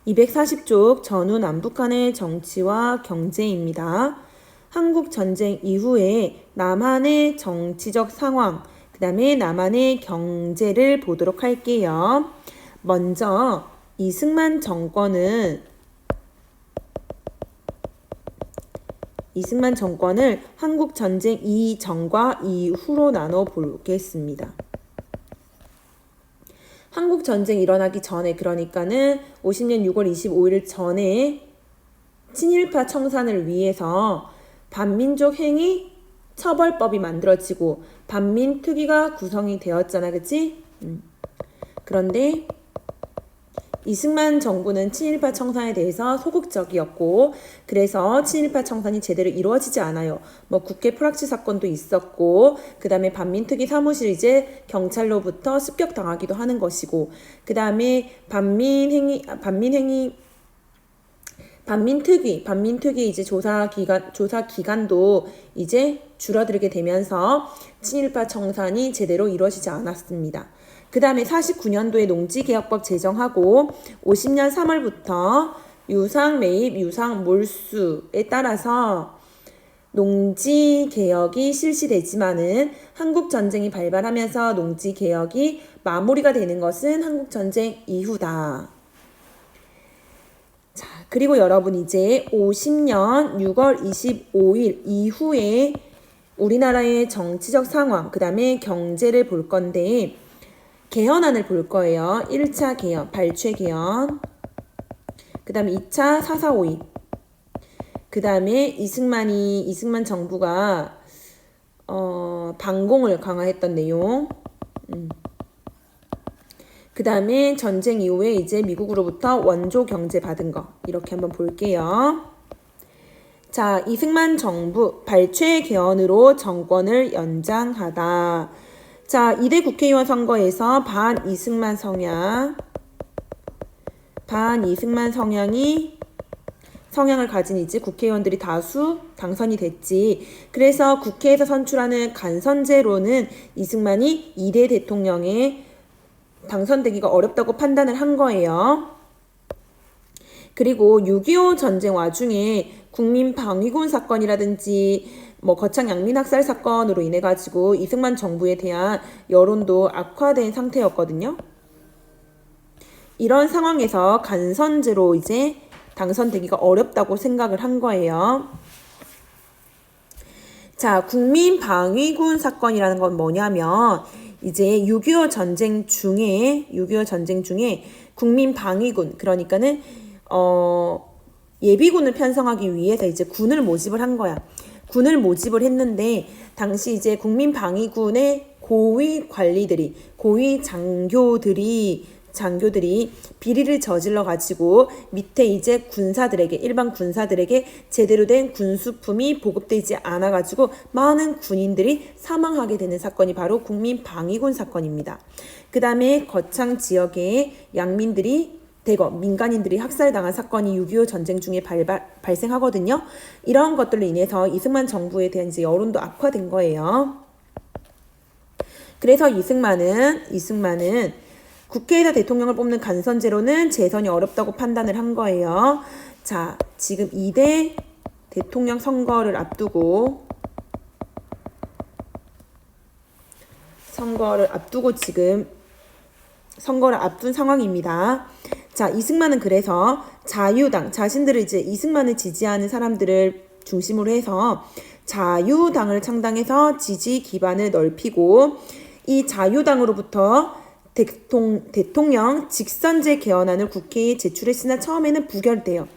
240쪽 전후 남북 간의 정치와 경제입니다. 한국 전쟁 이후에 남한의 정치적 상황, 그 다음에 남한의 경제를 보도록 할게요. 먼저 이승만 정권을 한국 전쟁 이전과 이후로 나눠 보겠습니다. 한국 전쟁 일어나기 전에, 그러니까는 50년 6월 25일 전에 친일파 청산을 위해서 반민족 행위 처벌법이 만들어지고 반민특위가 구성이 되었잖아, 그치? 그런데 이승만 정부는 친일파 청산에 대해서 소극적이었고, 그래서 친일파 청산이 제대로 이루어지지 않아요. 뭐 국회 프락치 사건도 있었고, 그 다음에 반민특위 사무실 이제 경찰로부터 습격당하기도 하는 것이고, 그 다음에 반민특위 이제 조사 기간도 이제 줄어들게 되면서 친일파 청산이 제대로 이루어지지 않았습니다. 그 다음에 49년도에 농지개혁법 제정하고 50년 3월부터 유상 매입, 유상 몰수에 따라서 농지개혁이 실시되지만은 한국전쟁이 발발하면서 농지개혁이 마무리가 되는 것은 한국전쟁 이후다. 자, 그리고 여러분 이제 50년 6월 25일 이후에 우리나라의 정치적 상황, 그 다음에 경제를 볼 건데, 개헌안을 볼 거예요. 1차 개헌, 발췌 개헌. 그 다음에 2차 4.4.5.2. 그 다음에 이승만 정부가 반공을 강화했던 내용. 그 다음에 전쟁 이후에 이제 미국으로부터 원조 경제 받은 거. 이렇게 한번 볼게요. 자, 이승만 정부 발췌 개헌으로 정권을 연장하다. 자, 2대 국회의원 선거에서 반이승만 성향을 가진 이제 국회의원들이 다수 당선이 됐지. 그래서 국회에서 선출하는 간선제로는 이승만이 2대 대통령에 당선되기가 어렵다고 판단을 한 거예요. 그리고 6.25 전쟁 와중에 국민방위군 사건이라든지 뭐 거창 양민학살 사건으로 인해 가지고 이승만 정부에 대한 여론도 악화된 상태였거든요. 이런 상황에서 간선제로 이제 당선되기가 어렵다고 생각을 한 거예요. 자, 국민방위군 사건이라는 건 뭐냐면 이제 6.25 전쟁 중에 국민방위군, 그러니까는 예비군을 편성하기 위해서 이제 군을 모집을 한 거야. 군을 모집을 했는데 당시 이제 국민방위군의 고위 관리들이, 고위 장교들이 비리를 저질러 가지고 밑에 이제 일반 군사들에게 제대로 된 군수품이 보급되지 않아 가지고 많은 군인들이 사망하게 되는 사건이 바로 국민방위군 사건입니다. 그 다음에 거창 지역의 양민들이 대거 민간인들이 학살당한 사건이 6.25 전쟁 중에 발생하거든요. 이런 것들로 인해서 이승만 정부에 대한 이제 여론도 악화된 거예요. 그래서 이승만은 국회에서 대통령을 뽑는 간선제로는 재선이 어렵다고 판단을 한 거예요. 자, 지금 2대 대통령 선거를 앞두고 지금 선거를 앞둔 상황입니다. 자, 이승만은 그래서 자유당, 자신들을 이제 이승만을 지지하는 사람들을 중심으로 해서 자유당을 창당해서 지지 기반을 넓히고, 이 자유당으로부터 대통령 직선제 개헌안을 국회에 제출했으나 처음에는 부결돼요.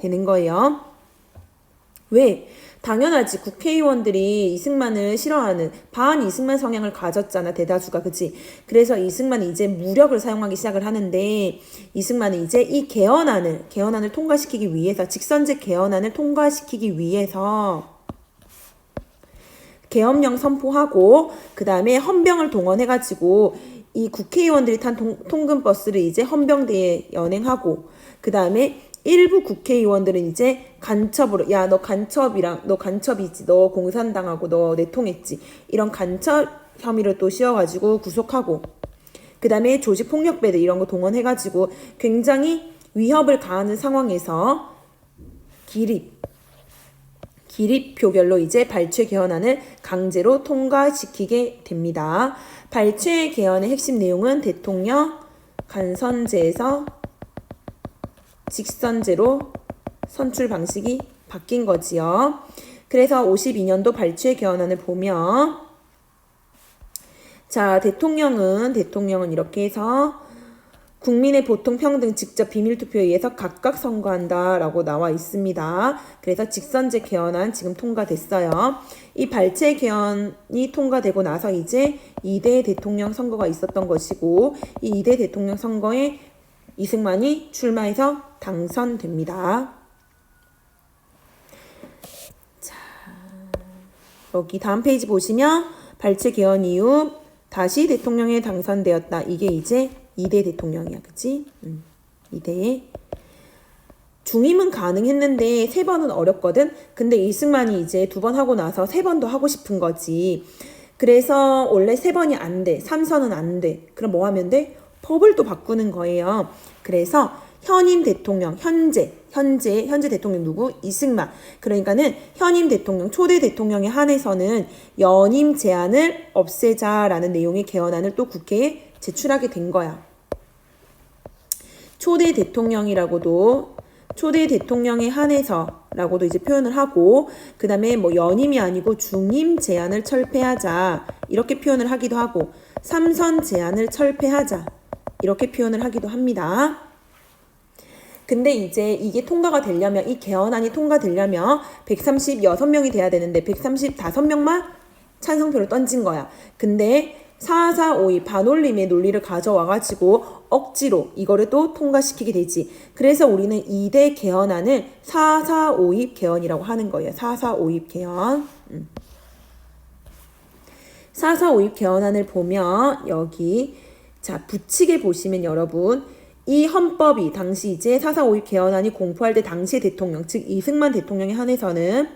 되는 거예요. 왜? 당연하지. 국회의원들이 이승만을 싫어하는 반이승만 성향을 가졌잖아, 대다수가. 그치? 그래서 이승만이 이제 무력을 사용하기 시작을 하는데, 이승만은 이제 이 개헌안을 통과시키기 위해서, 직선제 개헌안을 통과시키기 위해서 계엄령 선포하고, 그 다음에 헌병을 동원해가지고 이 국회의원들이 탄 통근버스를 이제 헌병대에 연행하고, 그 다음에 일부 국회의원들은 이제 간첩으로, 야, 너 간첩이지, 너 공산당하고 너 내통했지, 이런 간첩 혐의를 또 씌워가지고 구속하고, 그 다음에 조직폭력배들 이런 거 동원해가지고 굉장히 위협을 가하는 상황에서 기립표결로 이제 발췌 개헌안을 강제로 통과시키게 됩니다. 발췌 개헌의 핵심 내용은 대통령 간선제에서 직선제로 선출 방식이 바뀐 거지요. 그래서 52년도 발췌 개헌안을 보면 자, 대통령은 이렇게 해서 국민의 보통 평등 직접 비밀투표에 의해서 각각 선거한다라고 나와 있습니다. 그래서 직선제 개헌안 지금 통과됐어요. 이 발췌 개헌이 통과되고 나서 이제 2대 대통령 선거가 있었던 것이고 이 2대 대통령 선거에 이승만이 출마해서 당선됩니다. 자, 여기 다음 페이지 보시면 발췌 개헌 이후 다시 대통령에 당선되었다. 이게 이제 2대 대통령이야. 그치? 2대. 중임은 가능했는데 3번은 어렵거든? 근데 이승만이 이제 2번 하고 나서 3번도 하고 싶은 거지. 그래서 원래 3번이 안 돼. 3선은 안 돼. 그럼 뭐 하면 돼? 법을 또 바꾸는 거예요. 그래서 현임 대통령, 현재 대통령 누구? 이승만. 그러니까는 현임 대통령, 초대 대통령에 한해서는 연임 제한을 없애자라는 내용의 개헌안을 또 국회에 제출하게 된 거야. 초대 대통령이라고도 초대 대통령에 한해서라고도 이제 표현을 하고 그 다음에 뭐 연임이 아니고 중임 제한을 철폐하자 이렇게 표현을 하기도 하고 3선 제한을 철폐하자 이렇게 표현을 하기도 합니다. 근데 이제 이게 통과가 되려면 이 개헌안이 통과되려면 136명이 돼야 되는데 135명만 찬성표를 던진 거야. 근데 4452 반올림의 논리를 가져와가지고 억지로 이거를 또 통과시키게 되지. 그래서 우리는 2대 개헌안을 4452 개헌이라고 하는 거예요. 4452 개헌. 4452 개헌안을 보면 여기 자 붙이게 보시면 여러분 이 헌법이 당시 이제 4452 개헌안이 공포할 때 당시의 대통령 즉 이승만 대통령에 한해서는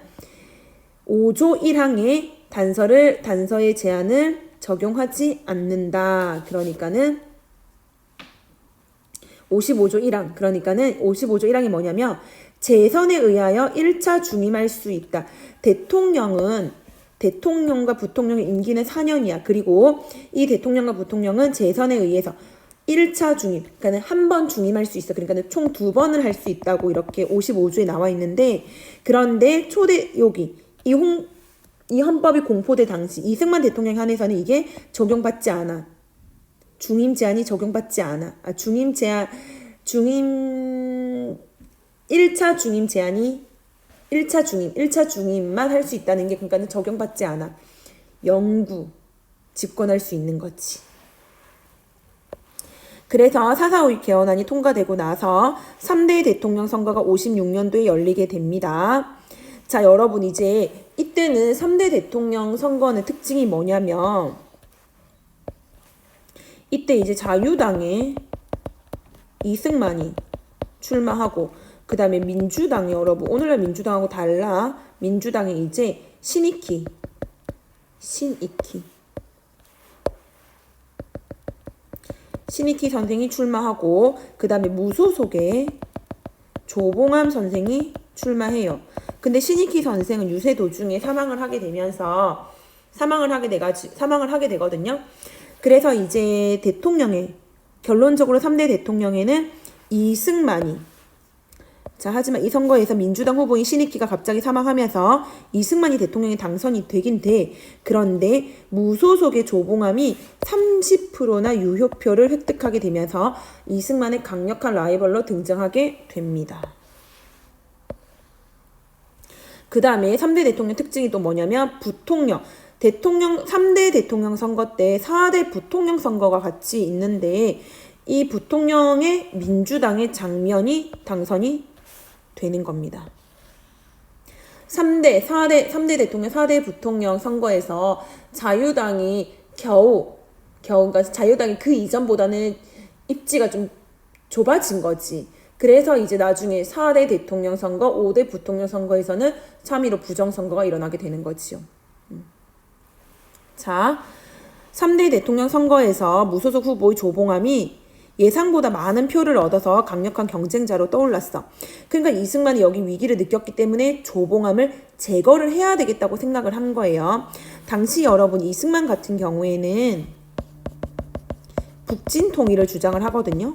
5조 1항의 단서의 제한을 적용하지 않는다. 그러니까는 55조 1항. 그러니까는 55조 1항이 뭐냐면 재선에 의하여 1차 중임할 수 있다. 대통령과 부통령의 임기는 4년이야. 그리고 이 대통령과 부통령은 재선에 의해서 1차 중임, 그러니까 한 번 중임할 수 있어. 그러니까 총 2번을 할 수 있다고 이렇게 55조에 나와 있는데 그런데 여기 이 헌법이 공포될 당시 이승만 대통령에 한해서는 이게 적용받지 않아. 중임 제한이 적용받지 않아. 1차 중임 제한이 1차 중임만 할 수 있다는 게 그러니까 적용받지 않아. 영구 집권할 수 있는 거지. 그래서 4452 개헌안이 통과되고 나서 3대 대통령 선거가 56년도에 열리게 됩니다. 자, 여러분 이제 이때는 3대 대통령 선거는 특징이 뭐냐면 이때 이제 자유당에 이승만이 출마하고 그 다음에 민주당이 여러분 오늘날 민주당하고 달라. 민주당에 이제 신익희 선생이 출마하고 그 다음에 무소속의 조봉암 선생이 출마해요. 근데 신익희 선생은 유세 도중에 사망을 하게 되거든요. 그래서 이제 결론적으로 3대 대통령에는 이승만이 하지만 이 선거에서 민주당 후보인 신익희가 갑자기 사망하면서 이승만이 대통령에 당선이 되긴 돼. 그런데 무소속의 조봉암이 30%나 유효표를 획득하게 되면서 이승만의 강력한 라이벌로 등장하게 됩니다. 그 다음에 3대 대통령 특징이 또 뭐냐면 3대 대통령 선거 때 4대 부통령 선거가 같이 있는데 이 부통령의 민주당의 장면이 당선이 되는 겁니다. 3대 대통령, 4대 부통령 선거에서 자유당이 그러니까 자유당이 그 이전보다는 입지가 좀 좁아진 거지. 그래서 이제 나중에 4대 대통령 선거, 5대 부통령 선거에서는 3.15 부정선거가 일어나게 되는 거지요. 자, 3대 대통령 선거에서 무소속 후보의 조봉암이 예상보다 많은 표를 얻어서 강력한 경쟁자로 떠올랐어. 그러니까 이승만이 여기 위기를 느꼈기 때문에 조봉암을 제거를 해야 되겠다고 생각을 한 거예요. 당시 여러분 이승만 같은 경우에는 북진 통일을 주장을 하거든요.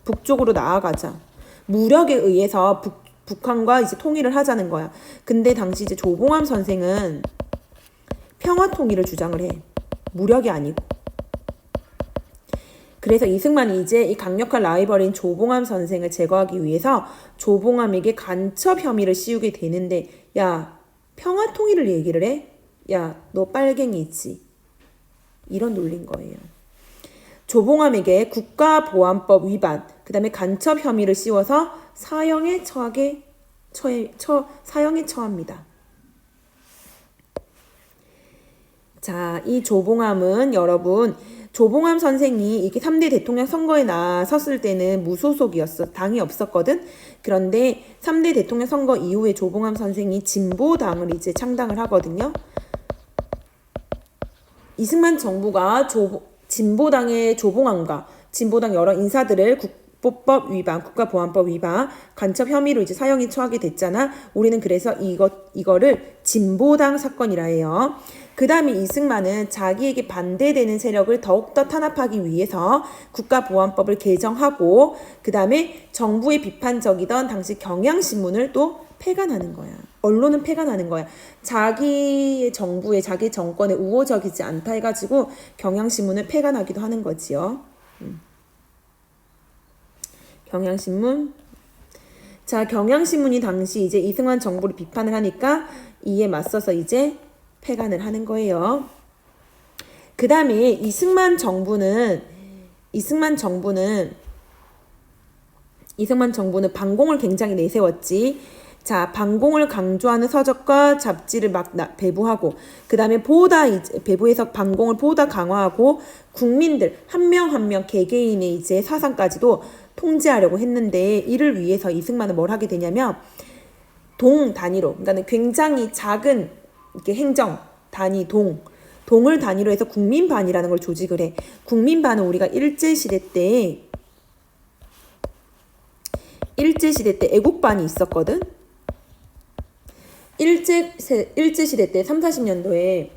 북쪽으로 나아가자. 무력에 의해서 북한과 이제 통일을 하자는 거야. 근데 당시 이제 조봉암 선생은 평화 통일을 주장을 해. 무력이 아니고. 그래서 이승만이 이제 이 강력한 라이벌인 조봉암 선생을 제거하기 위해서 조봉암에게 간첩 혐의를 씌우게 되는데, 야, 평화 통일을 얘기를 해? 야, 너 빨갱이지. 이런 논리인 거예요. 조봉암에게 국가보안법 위반, 그 다음에 간첩 혐의를 씌워서 사형에 처합니다. 자, 이 조봉암은 여러분, 조봉암 선생이 이게 3대 대통령 선거에 나섰을 때는 무소속이었어. 당이 없었거든. 그런데 3대 대통령 선거 이후에 조봉암 선생이 진보당을 이제 창당을 하거든요. 이승만 정부가 진보당의 조봉암과 진보당 여러 인사들을 국보법 위반, 국가보안법 위반, 간첩 혐의로 이제 사형에 처하게 됐잖아. 우리는 그래서 이거를 진보당 사건이라 해요. 그 다음에 이승만은 자기에게 반대되는 세력을 더욱더 탄압하기 위해서 국가보안법을 개정하고 그 다음에 정부에 비판적이던 당시 경향신문을 또 폐간하는 거야. 언론은 폐간하는 거야. 자기의 정부에 자기 정권에 우호적이지 않다 해가지고 경향신문을 폐간하기도 하는 거지요. 경향신문. 자, 경향신문이 당시 이제 이승만 정부를 비판을 하니까 이에 맞서서 이제 폐간을 하는 거예요. 그 다음에 이승만 정부는 반공을 굉장히 내세웠지. 자, 반공을 강조하는 서적과 잡지를 막 배부하고, 그 다음에 배부해서 반공을 보다 강화하고, 국민들 한 명 한 명 개개인의 이제 사상까지도 통제하려고 했는데, 이를 위해서 이승만은 뭘 하게 되냐면, 동 단위로, 그러니까 굉장히 작은 이렇게 행정 단위 동을 단위로 해서 국민반이라는 걸 조직을 해. 국민반은 우리가 일제시대 때 애국반이 있었거든. 일제시대 때 3, 40년도에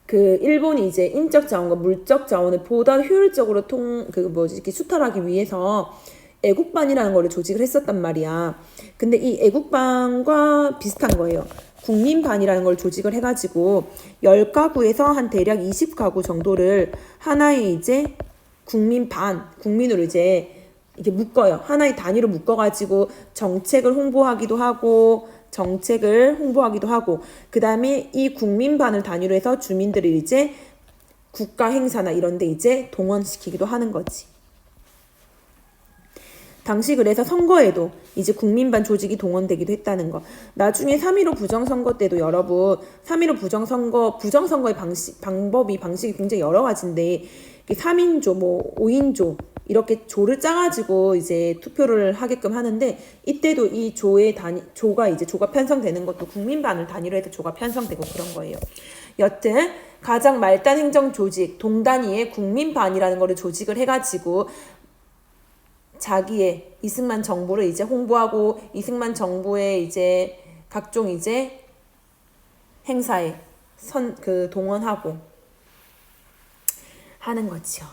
그 일본이 이제 인적 자원과 물적 자원을 보다 효율적으로 이렇게 수탈하기 위해서 애국반이라는 거를 조직을 했었단 말이야. 근데 이 애국반과 비슷한 거예요. 국민반이라는 걸 조직을 해가지고 10가구에서 한 대략 20가구 정도를 하나의 이제 국민으로 이제 이렇게 묶어요. 하나의 단위로 묶어가지고 정책을 홍보하기도 하고 그 다음에 이 국민반을 단위로 해서 주민들을 이제 국가 행사나 이런 데 이제 동원시키기도 하는 거지. 당시 그래서 선거에도 이제 국민반 조직이 동원되기도 했다는 거. 나중에 3.15 부정선거 때도 여러분 3.15 부정선거의 방식이 굉장히 여러 가지인데 3인조, 5인조 이렇게 조를 짜가지고 이제 투표를 하게끔 하는데 이때도 이 조가 편성되는 것도 국민반을 단위로 해서 조가 편성되고 그런 거예요. 여튼 가장 말단 행정 조직 동단위의 국민반이라는 거를 조직을 해가지고 자기의 이승만 정부를 이제 홍보하고 이승만 정부의 이제 각종 이제 행사에 동원하고 하는 거지요.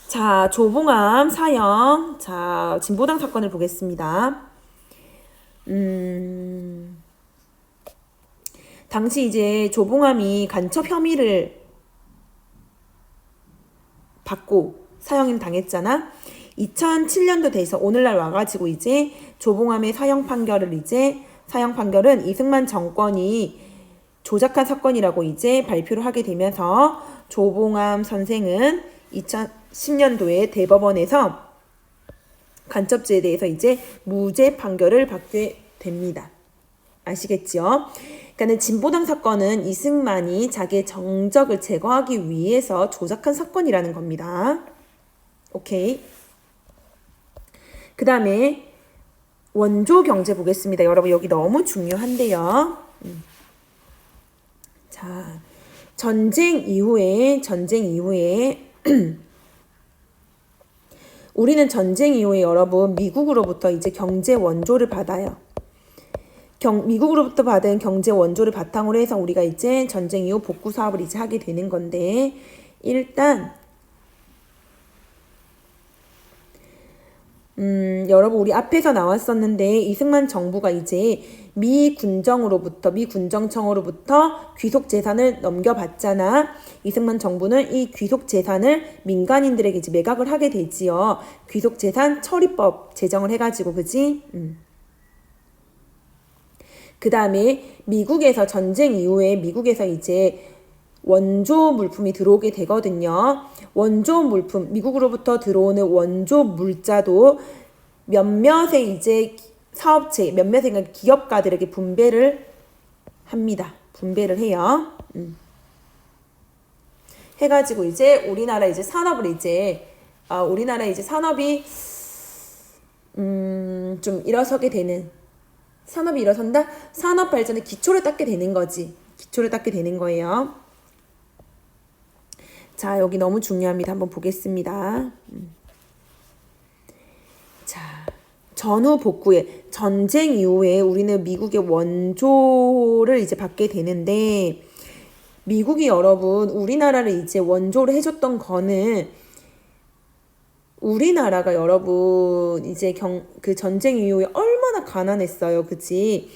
자, 조봉암 사형. 자, 진보당 사건을 보겠습니다. 당시 이제 조봉암이 간첩 혐의를 받고 사형임 당했잖아. 2007년도 돼서 오늘날 와가지고 이제 조봉암의 사형 판결은 이승만 정권이 조작한 사건이라고 이제 발표를 하게 되면서 조봉암 선생은 2010년도에 대법원에서 간첩죄에 대해서 이제 무죄 판결을 받게 됩니다. 아시겠죠? 그러니까 진보당 사건은 이승만이 자기의 정적을 제거하기 위해서 조작한 사건이라는 겁니다. 오케이. 그 다음에 원조 경제 보겠습니다. 여러분 여기 너무 중요한데요. 자, 전쟁 이후에 우리는 전쟁 이후에 여러분 미국으로부터 이제 경제 원조를 받아요. 미국으로부터 받은 경제 원조를 바탕으로 해서 우리가 이제 전쟁 이후 복구 사업을 이제 하게 되는 건데, 일단 여러분 우리 앞에서 나왔었는데 이승만 정부가 이제 미 군정청으로부터 귀속 재산을 넘겨받잖아. 이승만 정부는 이 귀속 재산을 민간인들에게 이제 매각을 하게 되지요. 귀속 재산 처리법 제정을 해가지고, 그지? 그 다음에 미국에서 전쟁 이후에 미국에서 이제 원조 물품이 들어오게 되거든요. 원조 물품, 미국으로부터 들어오는 원조 물자도 몇몇의 이제 사업체, 몇몇의 기업가들에게 분배를 합니다. 분배를 해요. 해가지고 이제 우리나라 이제 산업을 이제 우리나라 이제 산업이 좀 일어서게 되는, 산업이 일어선다? 산업 발전의 기초를 닦게 되는 거지. 기초를 닦게 되는 거예요. 자, 여기 너무 중요합니다. 한번 보겠습니다. 자, 전후 복구에, 전쟁 이후에 우리는 미국의 원조를 이제 받게 되는데, 미국이 여러분 우리나라를 이제 원조를 해줬던 거는, 우리나라가 여러분 이제 그 전쟁 이후에 얼마나 가난했어요. 그치?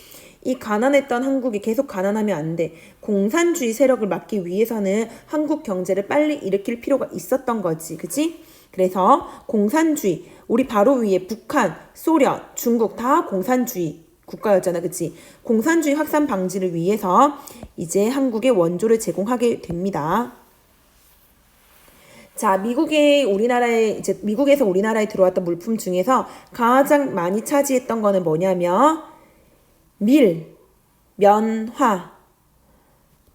이 가난했던 한국이 계속 가난하면 안 돼. 공산주의 세력을 막기 위해서는 한국 경제를 빨리 일으킬 필요가 있었던 거지. 그치? 그래서 공산주의, 우리 바로 위에 북한, 소련, 중국 다 공산주의 국가였잖아. 그치? 공산주의 확산 방지를 위해서 이제 한국에 원조를 제공하게 됩니다. 자, 미국에서 우리나라에 들어왔던 물품 중에서 가장 많이 차지했던 거는 뭐냐면 면화,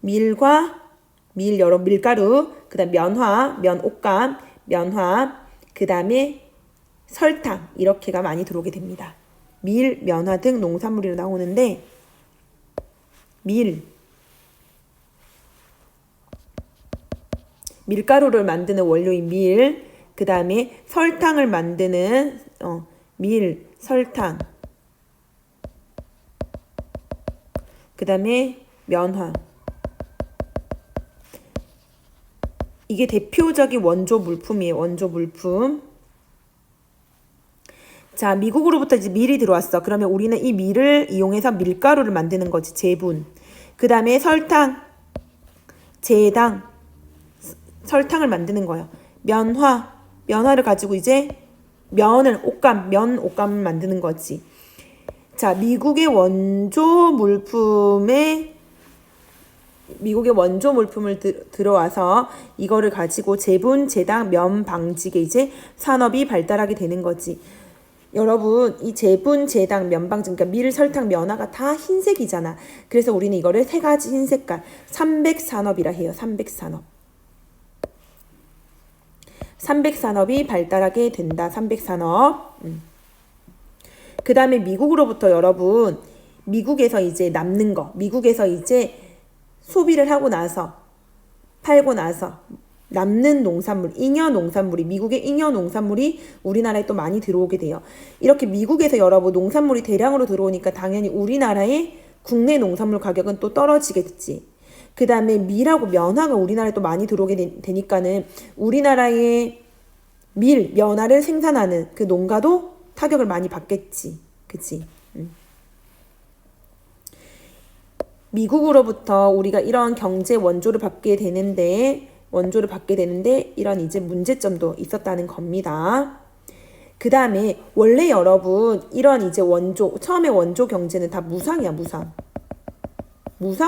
밀가루, 그 다음 면화, 면옥감, 면화, 그 다음에 설탕, 이렇게가 많이 들어오게 됩니다. 밀, 면화 등 농산물이 나오는데, 밀가루를 만드는 원료인 밀, 그 다음에 설탕을 만드는 밀, 설탕, 그 다음에 면화. 이게 대표적인 원조 물품이에요. 원조 물품. 자, 미국으로부터 이제 밀이 들어왔어. 그러면 우리는 이 밀을 이용해서 밀가루를 만드는 거지. 제분. 그 다음에 설탕, 제당, 설탕을 만드는 거예요. 면화를 가지고 이제 면 옷감을 만드는 거지. 자, 미국의 원조 물품을 들어와서 이거를 가지고 제분, 제당, 면 방직에 이제 산업이 발달하게 되는 거지. 여러분, 이 제분, 제당, 면 방직, 그러니까 밀, 설탕, 면화가 다 흰색이잖아. 그래서 우리는 이거를 세 가지 흰색깔, 삼백산업이라 해요. 삼백산업이 발달하게 된다. 삼백산업. 그 다음에 미국으로부터 여러분, 미국에서 이제 남는 거, 미국에서 이제 소비를 하고 나서, 팔고 나서 남는 농산물, 미국의 잉여 농산물이 우리나라에 또 많이 들어오게 돼요. 이렇게 미국에서 여러분 농산물이 대량으로 들어오니까 당연히 우리나라의 국내 농산물 가격은 또 떨어지겠지. 그 다음에 밀하고 면화가 우리나라에 또 많이 들어오게 되니까는 우리나라의 면화를 생산하는 그 농가도 타격을 많이 받겠지. 그치? 미국으로부터 우리가 이런 경제 원조를 받게 되는데 이런 이제 문제점도 있었다는 겁니다. 그 다음에 원래 여러분 이런 이제 처음에 원조 경제는 다 무상이야. 무상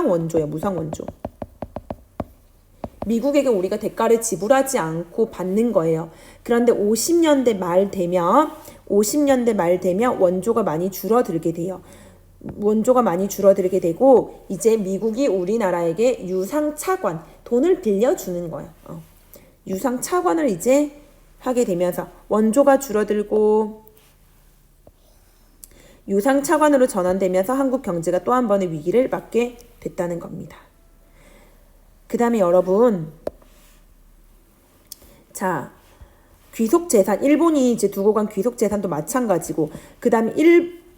원조야. 미국에게 우리가 대가를 지불하지 않고 받는 거예요. 그런데 50년대 말 되면 원조가 많이 줄어들게 돼요. 되고 이제 미국이 우리나라에게 유상차관, 돈을 빌려주는 거예요. 유상차관을 이제 하게 되면서 원조가 줄어들고 유상차관으로 전환되면서 한국 경제가 또 한 번의 위기를 맞게 됐다는 겁니다. 그 다음에 여러분, 자, 귀속 재산, 일본이 이제 두고 간 귀속 재산도 마찬가지고, 그다음에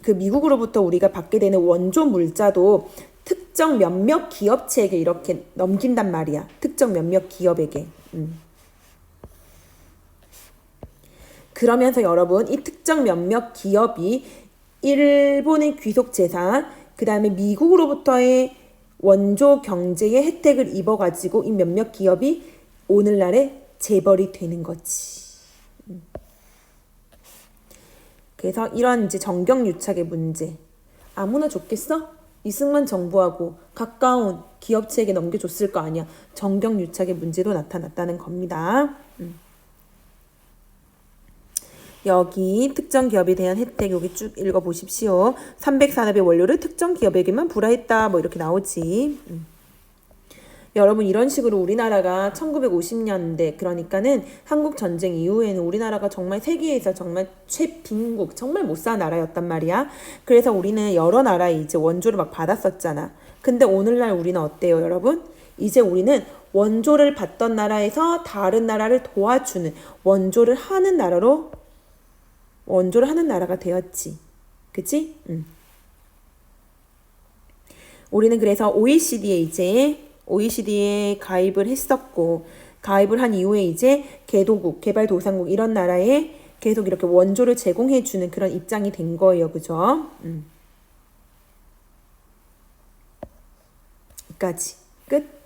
그 미국으로부터 우리가 받게 되는 원조 물자도 특정 몇몇 기업체에게 이렇게 넘긴단 말이야. 특정 몇몇 기업에게. 그러면서 여러분, 이 특정 몇몇 기업이 일본의 귀속 재산, 그 다음에 미국으로부터의 원조 경제의 혜택을 입어가지고 이 몇몇 기업이 오늘날의 재벌이 되는 거지. 그래서 이런 이제 정경유착의 문제, 아무나 줬겠어? 이승만 정부하고 가까운 기업체에게 넘겨줬을 거 아니야. 정경유착의 문제도 나타났다는 겁니다. 여기 특정 기업에 대한 혜택 여기 쭉 읽어보십시오. 300산업의 원료를 특정 기업에게만 불화했다. 뭐 이렇게 나오지. 여러분 이런 식으로 우리나라가 1950년대 그러니까는 한국 전쟁 이후에는 우리나라가 정말 세계에서 정말 최빈국 정말 못 사는 나라였단 말이야. 그래서 우리는 여러 나라에 이제 원조를 막 받았었잖아. 근데 오늘날 우리는 어때요, 여러분? 이제 우리는 원조를 받던 나라에서 다른 나라를 도와주는 원조를 하는 나라가 되었지. 그치? 우리는 그래서 OECD에 가입을 했었고, 가입을 한 이후에 이제 개도국, 개발도상국 이런 나라에 계속 이렇게 원조를 제공해주는 그런 입장이 된 거예요. 그죠? 여기까지. 끝.